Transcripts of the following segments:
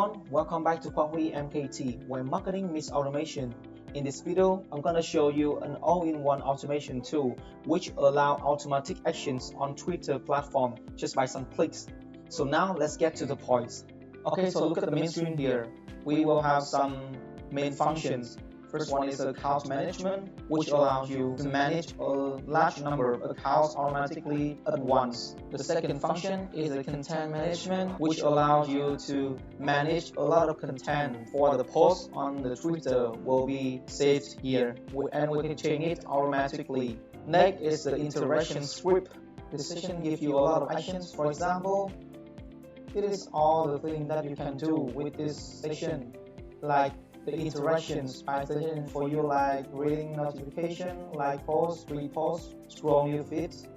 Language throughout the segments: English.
everyone, welcome back to Quang MKT, where marketing meets automation. In this video, I'm gonna show you an all-in-one automation tool which allow automatic actions on Twitter platform just by some clicks. So now let's get to the points. Okay, so look at the main screen here. We will have some main functions. First one is account management, which allows you to manage a large number of accounts automatically at once. The second function is the content management, which allows you to manage a lot of content for the post on the Twitter will be saved here, and we can change it automatically. Next is the interaction script. This section gives you a lot of actions. For example, it is all the things that you can do with this section, like the interactions by section for you, like reading notification, like post, repost, scroll your feeds,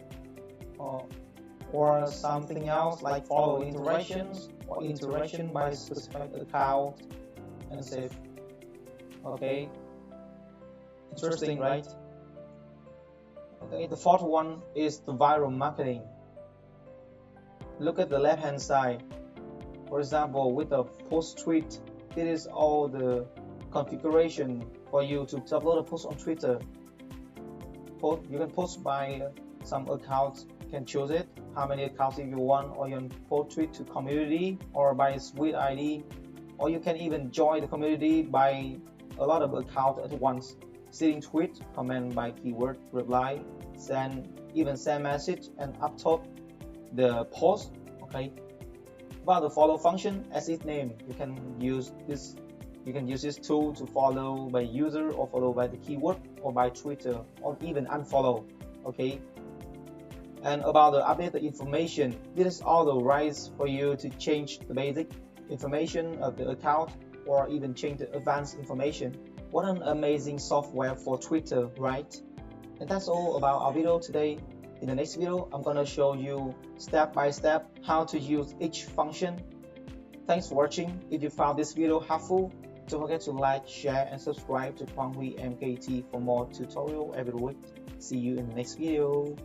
or something else like follow interactions or interaction by specific account and save. Okay, interesting, right? Okay, the fourth one is the viral marketing. Look at the left hand side. For example, with the post tweet, it is all the configuration for you to upload a post on Twitter. You can post by some accounts, you can choose it, how many accounts if you want, or you can post tweet to community or by tweet ID, or you can even join the community by a lot of accounts at once. Sending tweet, comment by keyword, reply, even send message and upload the post. Okay. About the follow function, as its name, you can use this tool to follow by user or follow by the keyword or by Twitter or even unfollow. Okay. And about the update the information, this is all the rights for you to change the basic information of the account or even change the advanced information. What an amazing software for Twitter, right? And that's all about our video today. In the next video, I'm gonna show you step by step how to use each function. Thanks for watching. If you found this video helpful, don't forget to like, share, and subscribe to Quang MKT for more tutorial every week. See you in the next video.